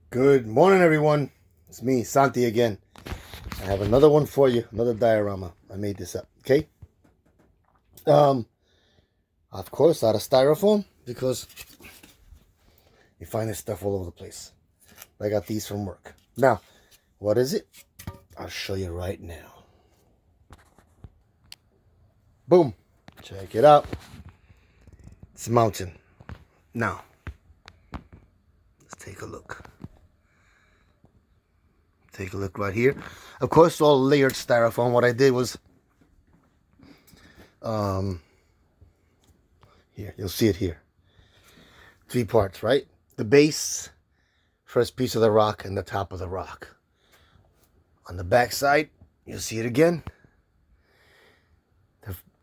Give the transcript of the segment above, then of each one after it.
Good morning, everyone. It's me, Santi, again. I have another one for you, another diorama. I made this up, okay? Um, of course, out of styrofoam because you find this stuff all over the place. I got these from work. Now, what is it? I'll show you right now. Boom. Check it out. It's a mountain. Now, let's take a look. Take a look right here. Of course, all layered styrofoam. What I did was, here, you'll see it here. 3 parts, right? The base, first piece of the rock, and the top of the rock. On the back side, you'll see it again.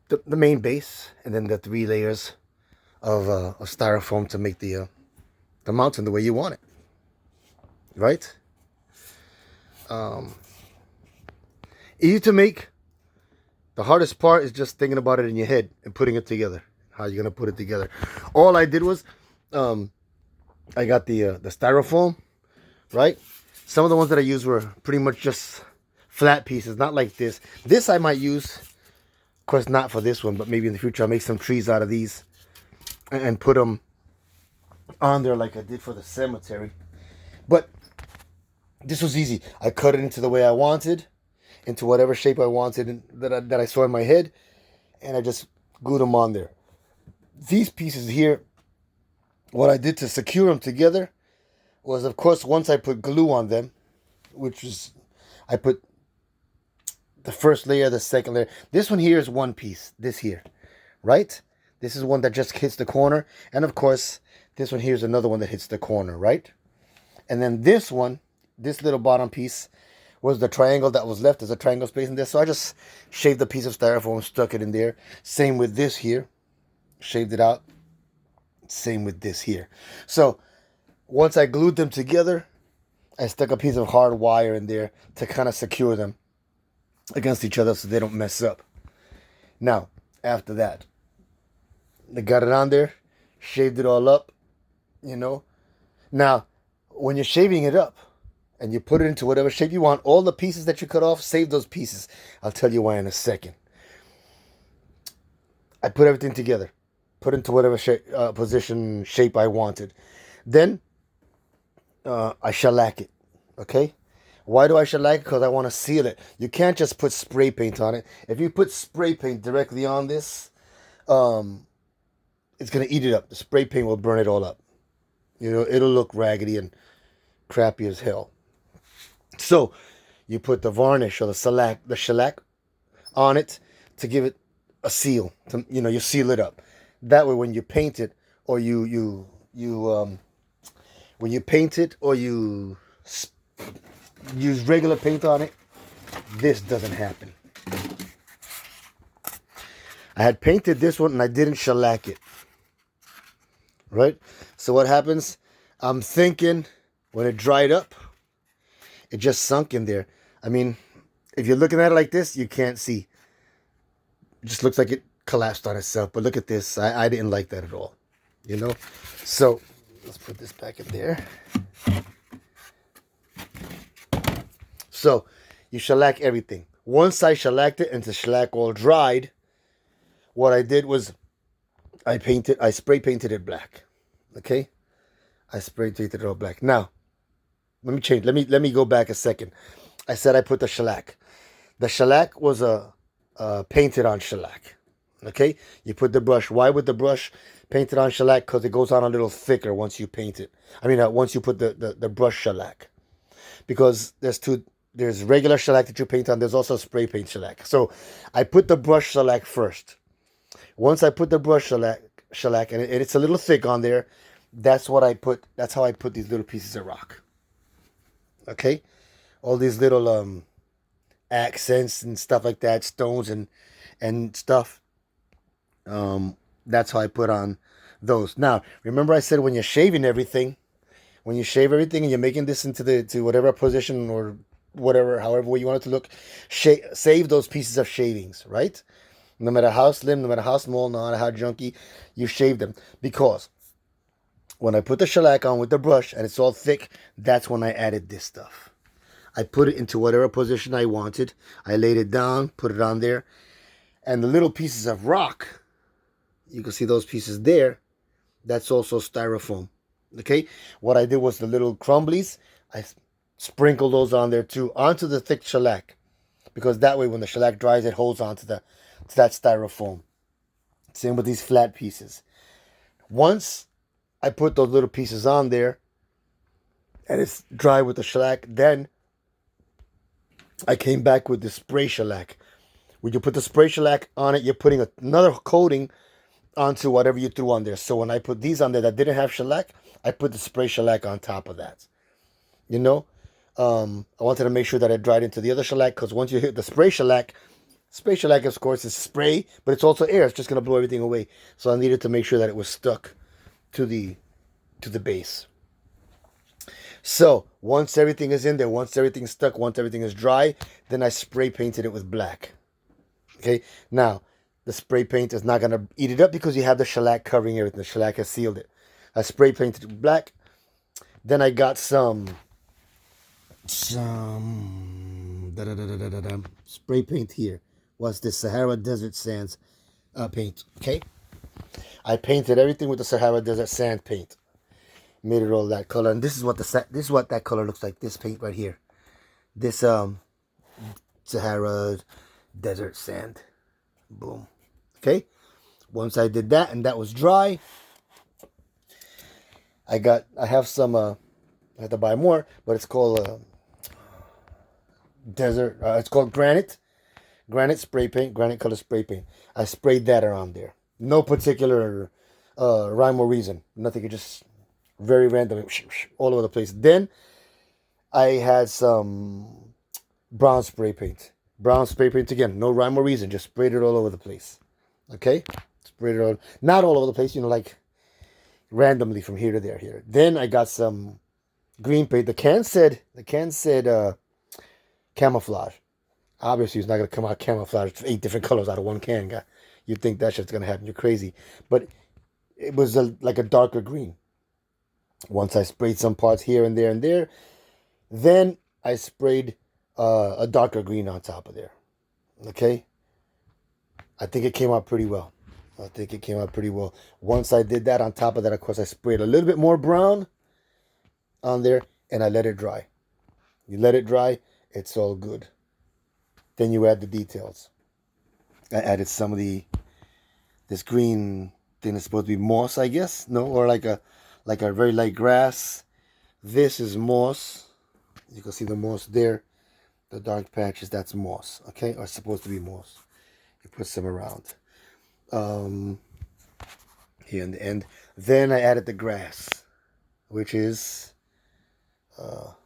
The main base, and then the 3 layers of styrofoam to make the mountain the way you want it. Right? Easy to make. The hardest part is just thinking about it in your head and putting it together. How you're gonna put it together. All I did was, I got the styrofoam, right? Some of the ones that I used were pretty much just flat pieces, not like this. This I might use, of course, not for this one, but maybe in the future I'll make some trees out of these and put them on there like I did for the cemetery. But this was easy. I cut it into the way I wanted, into whatever shape I wanted that I saw in my head, and I just glued them on there. These pieces here, what I did to secure them together was, of course, once I put glue on them, which is, I put the first layer, the second layer. This one here is one piece, this here, right? This is one that just hits the corner. And of course, this one here is another one that hits the corner, right? And then this one, this little bottom piece, was the triangle that was left. There's a triangle space in there. So I just shaved a piece of styrofoam, stuck it in there. Same with this here. Shaved it out. Same with this here. So once I glued them together, I stuck a piece of hard wire in there to kind of secure them against each other so they don't mess up. Now, after that, I got it on there, shaved it all up, you know. Now, when you're shaving it up and you put it into whatever shape you want, all the pieces that you cut off, save those pieces. I'll tell you why in a second. I put everything together, put into whatever position, shape I wanted. Then I shellac it, okay? Why do I shellac it? Because I want to seal it. You can't just put spray paint on it. If you put spray paint directly on this, it's going to eat it up. The spray paint will burn it all up. You know, it'll look raggedy and crappy as hell. So you put the varnish or the shellac on it to give it a seal. You seal it up. That way, when you paint it, or when you paint it, or you use regular paint on it, this doesn't happen. I had painted this one and I didn't shellac it. Right? So what happens? I'm thinking when it dried up, it just sunk in there. I mean, if you're looking at it like this, you can't see. It just looks like it collapsed on itself. But look at this. I didn't like that at all. You know? So let's put this back in there. So you shellac everything. Once I shellacked it and the shellac all dried, what I did was I spray painted it black. Okay? I spray painted it all black. Now, let me change. Let me go back a second. I said I put the shellac. The shellac was a painted on shellac. Okay? You put the brush. Why would the brush paint it on shellac? Because it goes on a little thicker once you paint it. I mean, once you put the brush shellac. Because there's regular shellac that you paint on. There's also spray paint shellac. So I put the brush shellac first. Once I put the brush shellac and it's a little thick on there, that's how I put these little pieces of rock. Okay? All these little accents and stuff like that, stones and stuff. That's how I put on those. Now, remember I said when you're shaving everything, when you shave everything and you're making this to whatever position or whatever, however way you want it to look, save those pieces of shavings, right? No matter how slim, no matter how small, no matter how junky, you shave them. Because When I put the shellac on with the brush and it's all thick, that's when I added this stuff. I put it into whatever position I wanted. I laid it down, put it on there. And the little pieces of rock, you can see those pieces there, that's also styrofoam. Okay? What I did was the little crumblies, I sprinkled those on there too, onto the thick shellac. Because that way when the shellac dries, it holds onto that styrofoam. Same with these flat pieces. Once I put those little pieces on there, and it's dry with the shellac, then I came back with the spray shellac. When you put the spray shellac on it, you're putting another coating onto whatever you threw on there. So when I put these on there that didn't have shellac, I put the spray shellac on top of that. You know, I wanted to make sure that it dried into the other shellac, because once you hit the spray shellac, of course, is spray, but it's also air. It's just going to blow everything away. So I needed to make sure that it was stuck to the base. So once everything is in there, once everything's stuck, once everything is dry, then I spray painted it with black. Okay, now the spray paint is not going to eat it up because you have the shellac covering everything. The shellac has sealed it. I spray painted it with black. Then I got some spray paint here. What's this? Sahara Desert Sands paint. Okay, I painted everything with the Sahara Desert Sand paint. Made it all that color, and this is what that color looks like. This paint right here, this Sahara Desert Sand. Boom. Okay. Once I did that and that was dry, I have some. I have to buy more, but it's called desert. It's called granite spray paint, granite color spray paint. I sprayed that around there. No particular rhyme or reason. Nothing. It just very random, all over the place. Then I had some brown spray paint. Brown spray paint again, no rhyme or reason, just sprayed it all over the place. Okay? Sprayed it all, not all over the place, like randomly from here to there, here. Then I got some green paint. The can said camouflage. Obviously, it's not going to come out camouflage. 8 different colors out of one can, guy. You'd think that shit's going to happen. You're crazy. But it was like a darker green. Once I sprayed some parts here and there, then I sprayed a darker green on top of there. Okay? I think it came out pretty well. Once I did that, on top of that, of course, I sprayed a little bit more brown on there, and I let it dry. You let it dry, it's all good. Then you add the details. I added some of this green thing that's supposed to be moss, I guess. No, or like a very light grass. This is moss. You can see the moss there. The dark patches, that's moss. Okay, or it's supposed to be moss. You put some around. Here in the end. Then I added the grass, which is that.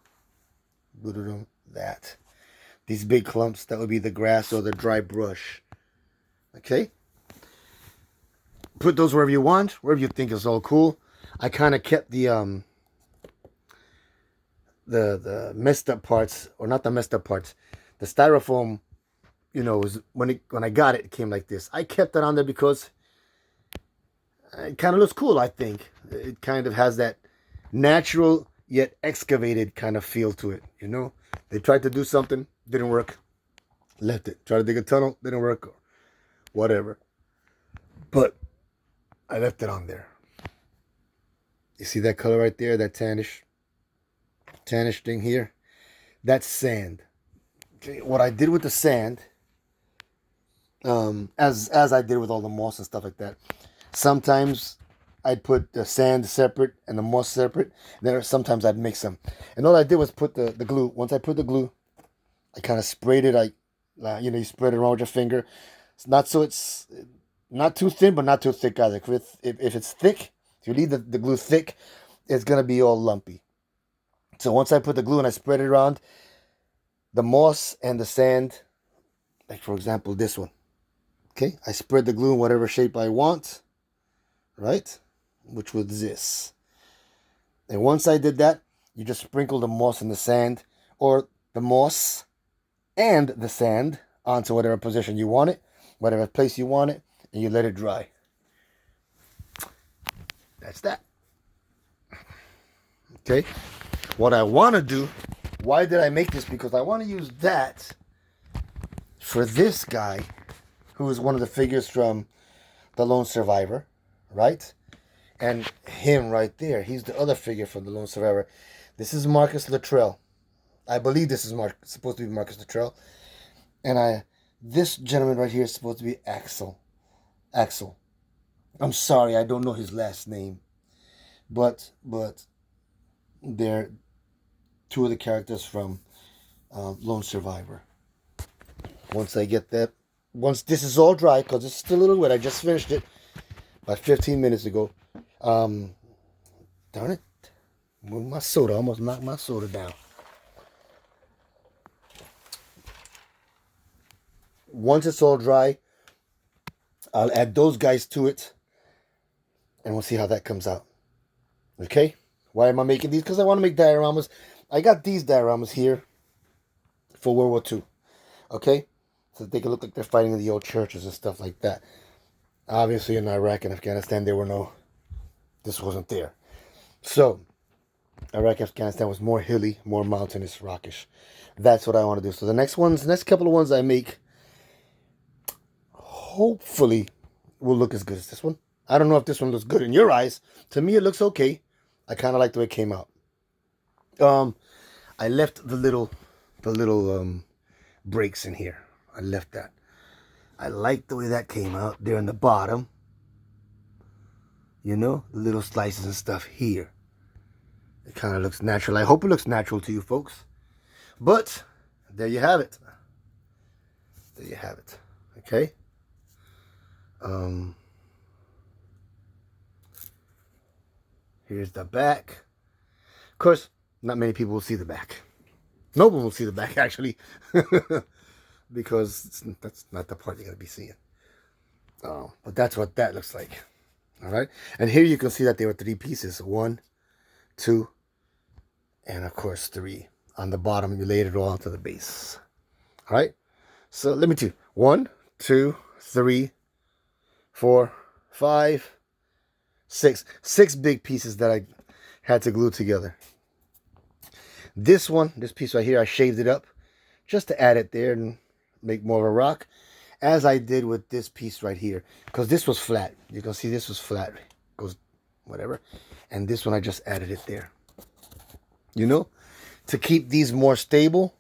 These big clumps, that would be the grass or the dry brush. Okay? Put those wherever you want, wherever you think is all cool. I kind of kept the messed up parts, or not the messed up parts. The styrofoam, was when I got it, it came like this. I kept it on there because it kind of looks cool, I think. It kind of has that natural yet excavated kind of feel to it, They tried to do something, didn't work, left it. Tried to dig a tunnel, didn't work, or whatever. But I left it on there. You see that color right there, that tannish thing here? That's sand. Okay, what I did with the sand, as I did with all the moss and stuff like that, sometimes I'd put the sand separate and the moss separate. Then sometimes I'd mix them. And all I did was put the glue. Once I put the glue, I kind of sprayed it. You spread it around with your finger. It's not too thin, but not too thick either. If it's thick, if you leave the glue thick, it's going to be all lumpy. So once I put the glue and I spread it around, the moss and the sand, like for example this one, okay, I spread the glue in whatever shape I want, right, which was this. And once I did that, you just sprinkle the moss and the sand, or the moss and the sand, onto whatever position you want it, whatever place you want it, and you let it dry. That's that. Okay. What I want to do, why did I make this? Because I want to use that for this guy, who is one of the figures from The Lone Survivor, right? And him right there, he's the other figure from The Lone Survivor. This is Marcus Luttrell. I believe this is supposed to be Marcus Luttrell. And this gentleman right here is supposed to be Axel. Axel. I'm sorry, I don't know his last name. But they're two of the characters from Lone Survivor. Once this is all dry, because it's still a little wet. I just finished it about 15 minutes ago. Darn it. My soda, almost knocked my soda down. Once it's all dry, I'll add those guys to it, and we'll see how that comes out. Okay? Why am I making these? Because I want to make dioramas. I got these dioramas here for World War II. Okay? So they can look like they're fighting in the old churches and stuff like that. Obviously in Iraq and Afghanistan, this wasn't there. So, Iraq and Afghanistan was more hilly, more mountainous, rockish. That's what I want to do. So the next couple of ones I make, hopefully will look as good as this one. I don't know if this one looks good in your eyes. To me, it looks okay. I kind of like the way it came out. I left the little breaks in here. I left that. I like the way that came out there in the bottom. You know, the little slices and stuff here. It kind of looks natural. I hope it looks natural to you folks. But there you have it. There you have it. Okay. Here's the back. Of course, not many people will see the back. No one will see the back, actually. Because that's not the part you're going to be seeing. But that's what that looks like. All right. And here you can see that there were 3 pieces. 1, 2, and of course 3. On the bottom, you laid it all onto the base. All right. So let me do 1, 2, 3, 4, 5, 6. 6 big pieces that I had to glue together. This piece right here, I shaved it up just to add it there and make more of a rock, as I did with this piece right here, because this was flat. You can see this was flat. Goes whatever. And this one, I just added it there. You know, to keep these more stable.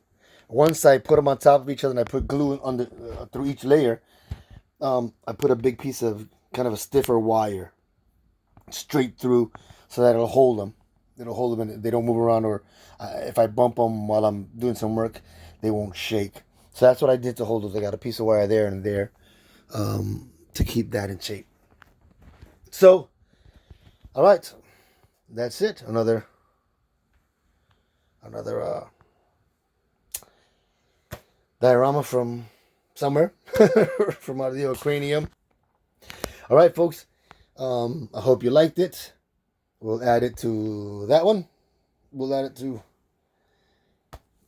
Once I put them on top of each other and I put glue under through each layer, I put a big piece of kind of a stiffer wire straight through so that it'll hold them. It'll hold them and they don't move around, or if I bump them while I'm doing some work, they won't shake. So that's what I did to hold those. I got a piece of wire there and there to keep that in shape. So, all right, that's it. Another diorama from somewhere, from out of the Ukrainium. All right, folks. I hope you liked it. We'll add it to that one. We'll add it to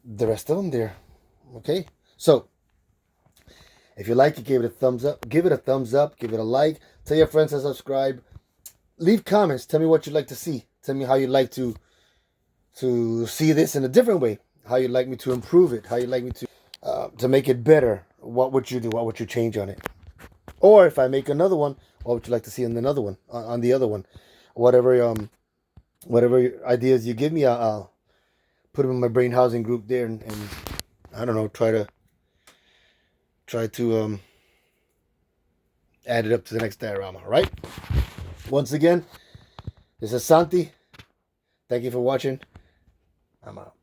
the rest of them there. Okay? So, if you liked it, give it a thumbs up. Give it a thumbs up. Give it a like. Tell your friends to subscribe. Leave comments. Tell me what you'd like to see. Tell me how you'd like to see this in a different way. How you'd like me to improve it. How you'd like me to make it better. What would you do? What would you change on it? Or if I make another one, what would you like to see in another one? On the other one. Whatever ideas you give me, I'll put them in my brain housing group there, and I don't know, try to add it up to the next diorama. All right. Once again, this is Santi. Thank you for watching. I'm out.